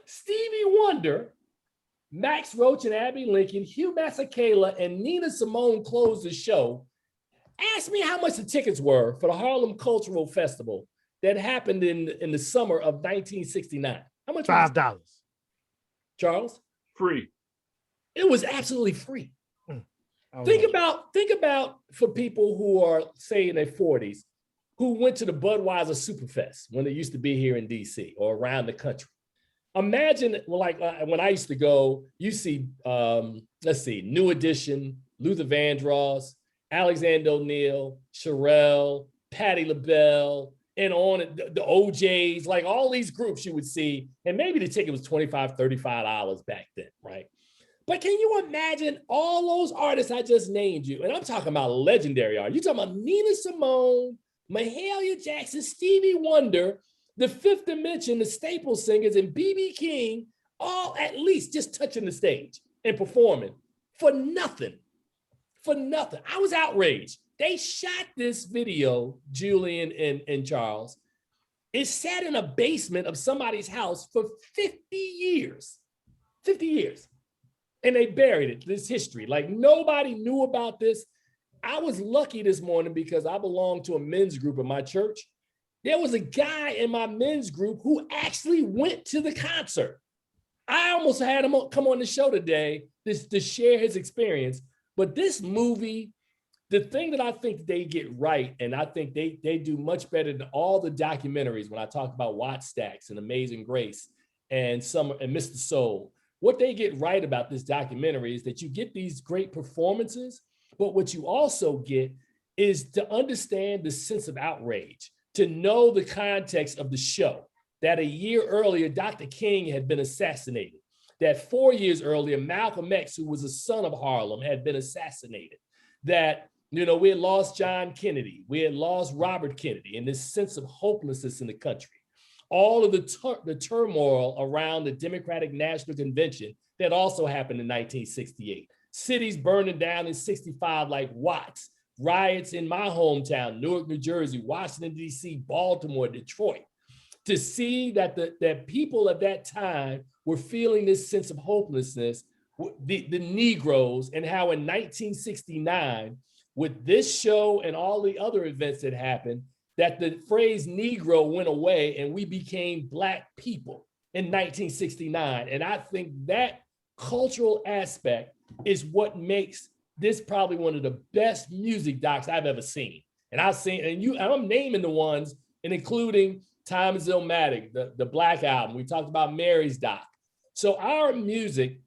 Stevie Wonder, Max Roach and Abby Lincoln, Hugh Masekela, and Nina Simone closed the show. Ask me how much the tickets were for the Harlem Cultural Festival that happened in the summer of 1969. How much? $5. Charles? Free. It was absolutely free. Think about for people who are, say, in their 40s, who went to the Budweiser Superfest when it used to be here in DC or around the country. Imagine, like when I used to go, you see, let's see, New Edition, Luther Vandross, Alexander O'Neal, Sherelle, Patti LaBelle, and on the OJs, like all these groups you would see. And maybe the ticket was $25, $35 back then, right? But can you imagine all those artists I just named you? And I'm talking about legendary artists. You're talking about Nina Simone, Mahalia Jackson, Stevie Wonder, the Fifth Dimension, the Staple Singers, and B.B. King, all at least just touching the stage and performing for nothing. For nothing. I was outraged. They shot this video, Julian and Charles. It sat in a basement of somebody's house for 50 years. 50 years. And they buried it, this history. Like nobody knew about this. I was lucky this morning because I belong to a men's group in my church. There was a guy in my men's group who actually went to the concert. I almost had him come on the show today to share his experience. But this movie, the thing that I think they get right, and I think they do much better than all the documentaries when I talk about Watt Stacks and Amazing Grace and Mr. Soul, what they get right about this documentary is that you get these great performances, but what you also get is to understand the sense of outrage, to know the context of the show, that a year earlier, Dr. King had been assassinated, that 4 years earlier, Malcolm X, who was a son of Harlem, had been assassinated, that we had lost John Kennedy, we had lost Robert Kennedy, and this sense of hopelessness in the country. All of the turmoil around the Democratic National Convention that also happened in 1968. Cities burning down in 65 like Watts, riots in my hometown, Newark, New Jersey, Washington, D.C., Baltimore, Detroit. To see that that people at that time were feeling this sense of hopelessness, the Negroes, and how in 1969, with this show and all the other events that happened, that the phrase Negro went away and we became Black people in 1969. And I think that cultural aspect is what makes this probably one of the best music docs I've ever seen. And I'm naming the ones, and including Time is Illmatic, the Black Album. We talked about Mary's doc. So our music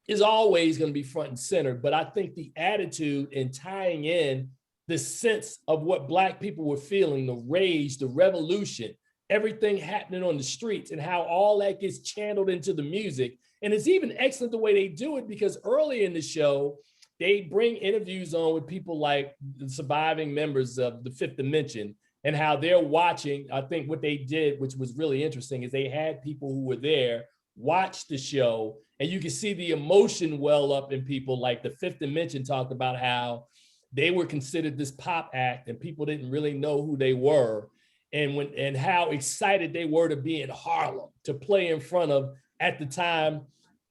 is always going to be front and center, but I think the attitude in tying in the sense of what Black people were feeling, the rage, the revolution, everything happening on the streets, and how all that gets channeled into the music. And it's even excellent the way they do it, because early in the show, they bring interviews on with people like the surviving members of the Fifth Dimension, and how they're watching. I think what they did, which was really interesting, is they had people who were there watch the show, and you can see the emotion well up in people. Like the Fifth Dimension talked about how they were considered this pop act and people didn't really know who they were, and how excited they were to be in Harlem, to play in front of, at the time,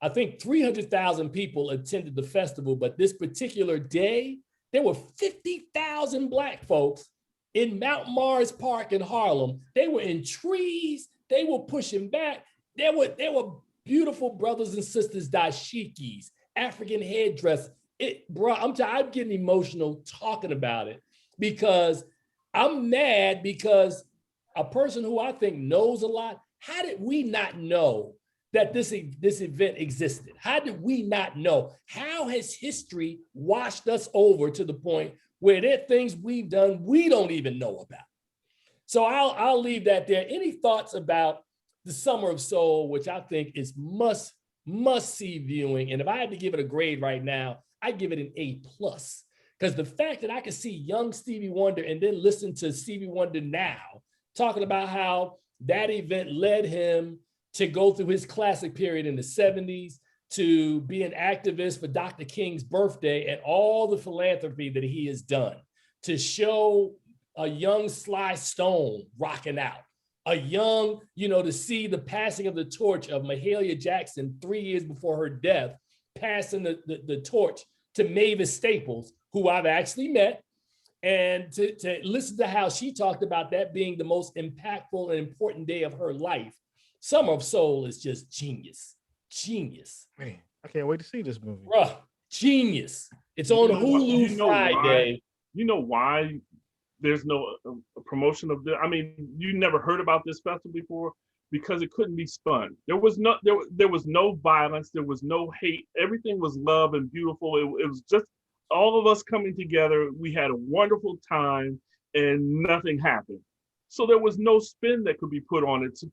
I think 300,000 people attended the festival, but this particular day, there were 50,000 Black folks in Mount Morris Park in Harlem. They were in trees, they were pushing back. There were beautiful brothers and sisters, dashikis, African headdress. I'm getting emotional talking about it, because I'm mad, because a person who I think knows a lot, how did we not know that this event existed? How did we not know? How has history washed us over to the point where there are things we've done we don't even know about? So I'll leave that there. Any thoughts about the Summer of Soul, which I think is must see viewing? And if I had to give it a grade right now, I'd give it an A+, because the fact that I could see young Stevie Wonder and then listen to Stevie Wonder now talking about how that event led him to go through his classic period in the 70s, to be an activist for Dr. King's birthday and all the philanthropy that he has done, to show a young Sly Stone rocking out, a young, to see the passing of the torch of Mahalia Jackson 3 years before her death, passing the torch to Mavis Staples, who I've actually met, and to listen to how she talked about that being the most impactful and important day of her life. Summer of Soul is just genius. Genius. Man, I can't wait to see this movie. Bruh, genius. It's on Hulu Friday. You know why there's no promotion of this? I mean, you never heard about this festival before, because it couldn't be spun. There was no violence. There was no hate. Everything was love and beautiful. It was just all of us coming together. We had a wonderful time, and nothing happened. So there was no spin that could be put on it so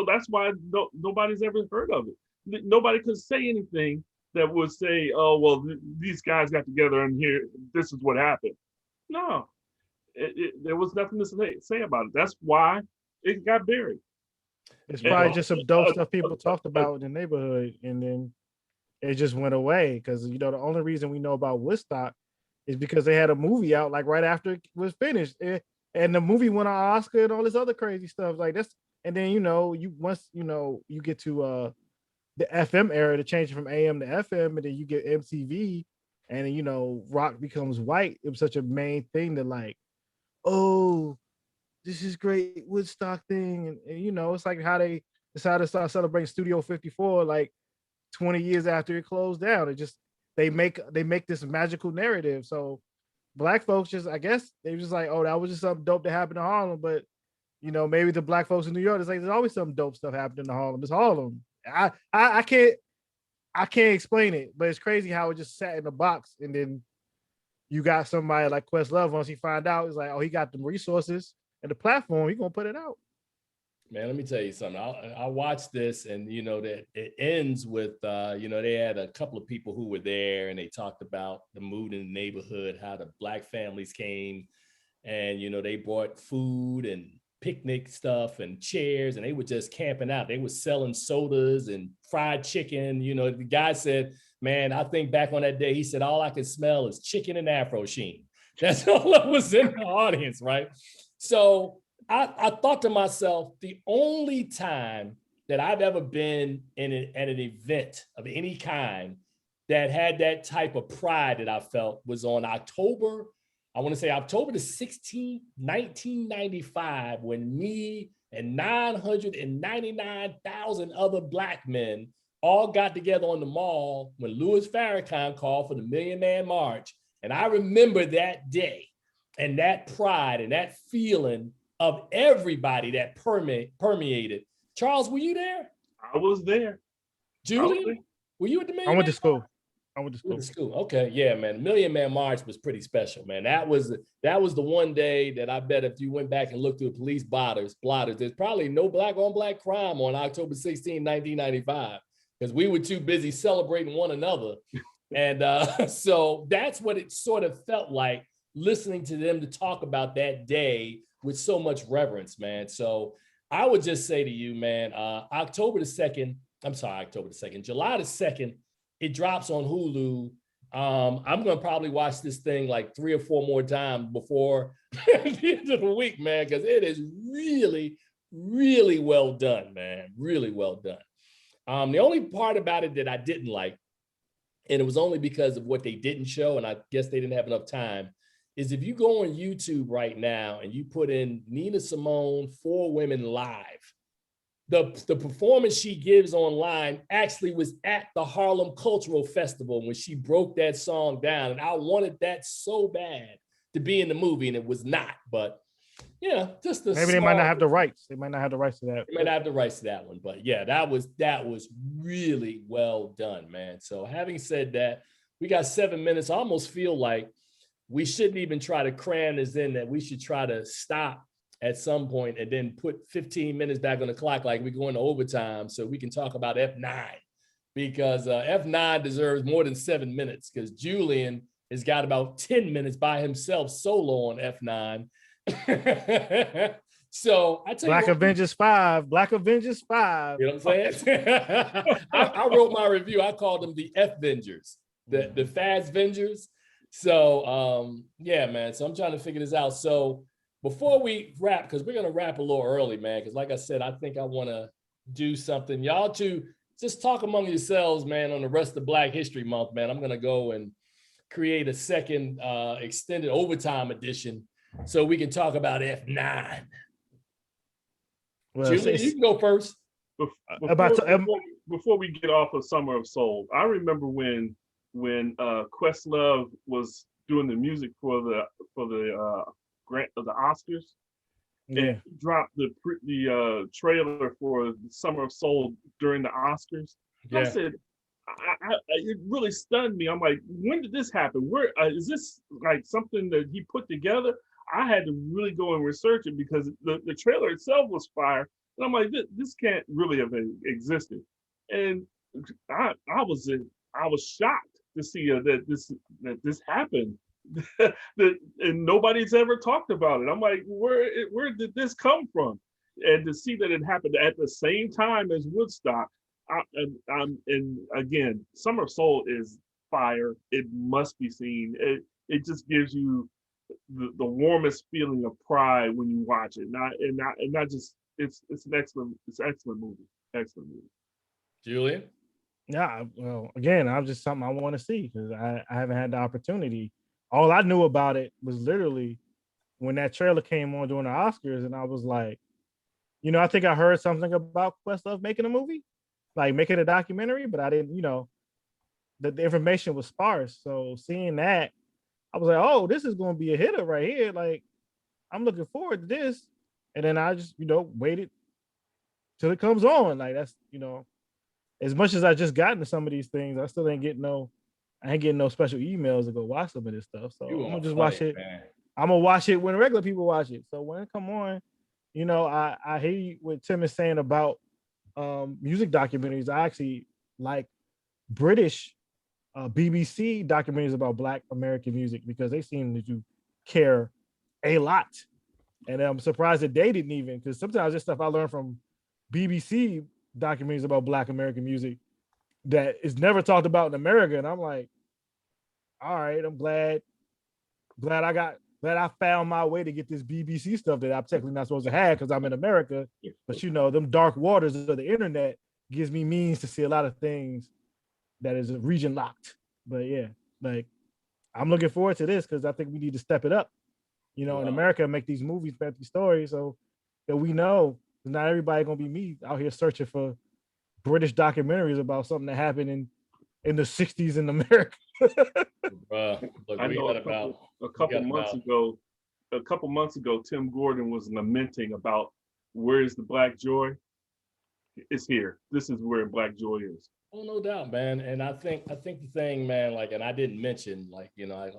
that's why nobody's ever heard of it. Nobody could say anything that would say, oh, well, these guys got together and here, this is what happened. No, there was nothing to say about it. That's why it got buried. It's probably just some dope stuff people talked about in the neighborhood, and then it just went away. Because the only reason we know about Woodstock is because they had a movie out like right after it was finished, and the movie won an Oscar and all this other crazy stuff like this. And then once you get to the FM era, to change from AM to FM, and then you get MTV, and then rock becomes white. It was such a main thing that like, oh, this is great Woodstock thing, and it's like how they decided to start celebrating Studio 54 like 20 years after it closed down. It just they make this magical narrative. So Black folks I guess they just like, oh, that was just something dope that happened in Harlem. But maybe the Black folks in New York, it's like there's always some dope stuff happening in Harlem. It's Harlem. I can't explain it, but it's crazy how it just sat in the box, and then you got somebody like Questlove, once he find out, he's like, oh, he got the resources and the platform, he gonna put it out. Man, let me tell you something. I watched this, and that it ends with they had a couple of people who were there, and they talked about the mood in the neighborhood, how the Black families came, and they brought food and picnic stuff and chairs, and they were just camping out. They were selling sodas and fried chicken. The guy said, man, I think back on that day, he said, all I could smell is chicken and Afro Sheen. That's all that was in the audience, right? So I thought to myself, the only time that I've ever been at an event of any kind that had that type of pride that I felt was on October the 16th, 1995, when me and 999,000 other Black men all got together on the mall when Louis Farrakhan called for the Million Man March. And I remember that day and that pride and that feeling of everybody that permeated. Charles, were you there? I was there. Julian, were you at the Million I went Man to school. March? I went to school. Okay, yeah, man. Million Man March was pretty special, man. That was the one day that I bet if you went back and looked through the police blotters, there's probably no Black on Black crime on October 16, 1995, because we were too busy celebrating one another. And so that's what it sort of felt like, listening to them to talk about that day with so much reverence, man. So I would just say to you, man, July the 2nd, it drops on Hulu. I'm going to probably watch this thing like 3 or 4 more times before the end of the week, man, because it is really, really well done, man. Really well done. The only part about it that I didn't like, and it was only because of what they didn't show, and I guess they didn't have enough time, is if you go on YouTube right now and you put in Nina Simone 4 Women Live, the performance she gives online actually was at the Harlem Cultural Festival when she broke that song down. And I wanted that so bad to be in the movie, and it was not. But yeah, just maybe they might not have the rights. They might not have the rights to that. They might not have the rights to that one. But yeah, that was really well done, man. So having said that, we got 7 minutes. I almost feel like we shouldn't even try to cram this in, that we should try to stop at some point and then put 15 minutes back on the clock like we're going to overtime so we can talk about F9, because F9 deserves more than 7 minutes, because Julian has got about 10 minutes by himself solo on F9. So I tell Black you what, Avengers 5. Black Avengers 5. you know what I'm saying? I wrote my review. I called them the F-Vengers, the Fast Vengers. So yeah, man. So I'm trying to figure this out. So before we wrap, because we're going to wrap a little early, man, because like I said, I think I want to do something. Y'all two, just talk among yourselves, man, on the rest of Black History Month, man. I'm going to go and create a second extended overtime edition so we can talk about F9. Well, Julian, you can go first. Before we get off of Summer of Soul, I remember when Questlove was doing the music for the grant of the Oscars, and he dropped the trailer for Summer of Soul during the Oscars. Yeah. it really stunned me. I'm like, when did this happen? Where is this like something that he put together? I had to really go and research it because the trailer itself was fire. And I'm like, this can't really have existed. And I was shocked to see that this happened. And nobody's ever talked about it. I'm like, where did this come from? And to see that it happened at the same time as Woodstock, and again, Summer of Soul is fire. It must be seen. It just gives you the warmest feeling of pride when you watch it. Not just it's an excellent movie. Excellent movie. Julian? Yeah, well, again, I'm just something I want to see because I haven't had the opportunity. All I knew about it was literally when that trailer came on during the Oscars, and I was like, I think I heard something about Questlove making a movie, like making a documentary, but I didn't, the information was sparse. So seeing that, I was like, oh, this is going to be a hitter right here. Like, I'm looking forward to this. And then I just, waited till it comes on. Like, that's, as much as I just got into some of these things, I still ain't getting no special emails to go watch some of this stuff. So I'm gonna just watch it. Man. I'm gonna watch it when regular people watch it. So when it come on, I hear what Tim is saying about music documentaries. I actually like British BBC documentaries about Black American music because they seem to care a lot. And I'm surprised that they didn't even, because sometimes this stuff I learned from BBC documentaries about Black American music that is never talked about in America. And I'm like, all right, I'm glad I found my way to get this BBC stuff that I'm technically not supposed to have because I'm in America. But them dark waters of the internet gives me means to see a lot of things that is region locked. But yeah, like I'm looking forward to this because I think we need to step it up, in America, make these movies, make these stories so that we know not everybody gonna be me out here searching for British documentaries about something that happened in the 60s in America. Look, I know a couple months ago, Tim Gordon was lamenting about where's the Black joy? It's here. This is where Black joy is. Oh, no doubt, man. And I think the thing, man, like, and I didn't mention, like, I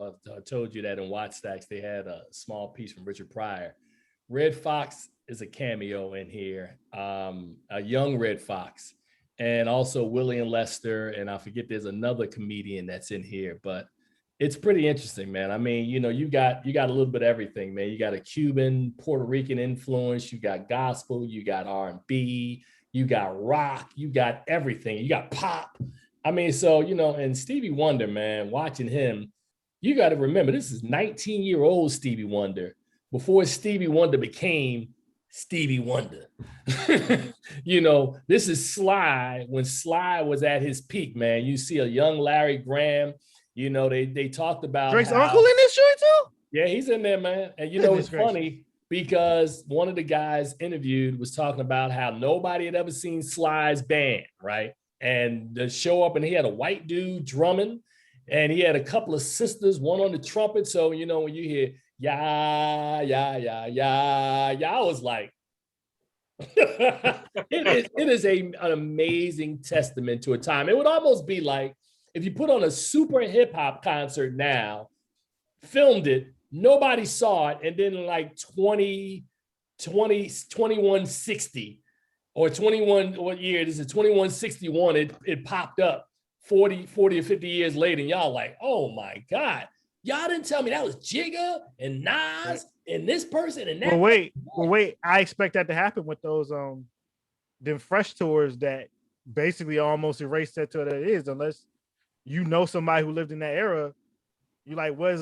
told you that in Watch Stacks, they had a small piece from Richard Pryor. Red Fox is a cameo in here, a young Red Fox, and also William Lester, and I forget there's another comedian that's in here, but it's pretty interesting, man. I mean, you got a little bit of everything, man. You got a Cuban, Puerto Rican influence, you got gospel, you got R&B, you got rock, you got everything, you got pop. I mean, so, and Stevie Wonder, man, watching him, you got to remember, this is 19-year-old Stevie Wonder before Stevie Wonder became Stevie Wonder. This is Sly when Sly was at his peak, man. You see a young Larry Graham, they talked about Drake's uncle in this joint too? Yeah, he's in there, man. And it's funny because one of the guys interviewed was talking about how nobody had ever seen Sly's band, right? And the show up and he had a white dude drumming and he had a couple of sisters, one on the trumpet. So, when you hear, yeah, I was like, it is an amazing testament to a time. It would almost be like if you put on a super hip hop concert now, filmed it, nobody saw it, and then like 2160 or 21, what year? This is 2161. It popped up 40 or 50 years later, and y'all like, oh my God. Y'all didn't tell me that was Jigga and Nas and this person and that. Well, wait. I expect that to happen with those them fresh tours that basically almost erase that to what it is, unless somebody who lived in that era. You like, what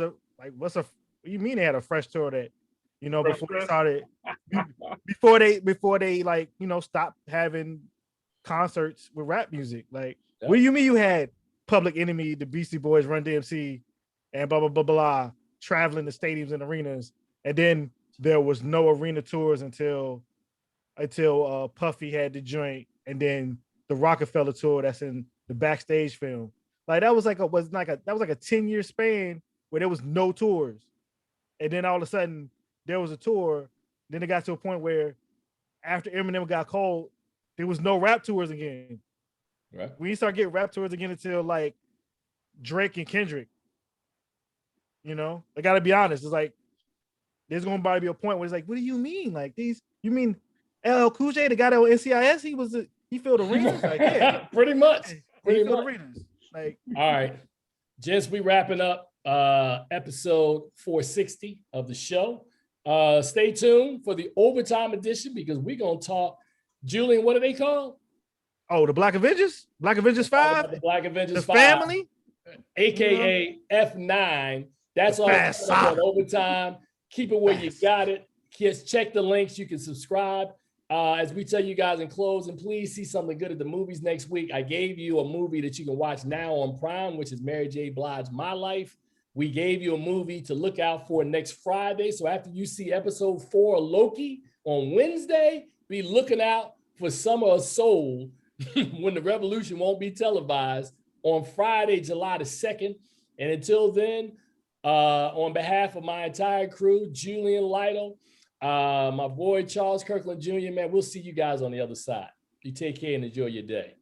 you mean they had a fresh tour that before they started before they like stopped having concerts with rap music? Like, what do you mean you had Public Enemy, the Beastie Boys, Run DMC, and blah, blah, blah, blah, traveling to stadiums and arenas. And then there was no arena tours until Puffy had the joint, and then the Rockefeller tour that's in the Backstage film. Like that was like a 10-year span where there was no tours. And then all of a sudden there was a tour. Then it got to a point where after Eminem got cold, there was no rap tours again. Right. We didn't start getting rap tours again until like Drake and Kendrick. You know, I gotta be honest. It's like there's gonna probably be a point where it's like, what do you mean? Like these? You mean LL Cool J, the guy that was NCIS? He filled arenas. Like yeah, pretty much. he filled arenas. Like all right, gents, we wrapping up episode 460 of the show. Stay tuned for the overtime edition because we're gonna talk. Julian, what are they called? Oh, the Black Avengers? Black Avengers 5? The Black Avengers the 5. Family? AKA F9. That's all Fast Saga. overtime. Keep it where you got it. Just check the links. You can subscribe. As we tell you guys in closing, please see something good at the movies next week. I gave you a movie that you can watch now on Prime, which is Mary J. Blige, My Life. We gave you a movie to look out for next Friday. So after you see episode 4 of Loki on Wednesday, be looking out for Summer of Soul when the revolution won't be televised on Friday, July the 2nd. And until then, on behalf of my entire crew, Julian Lytle, my boy Charles Kirkland Jr., man, we'll see you guys on the other side. You take care and enjoy your day.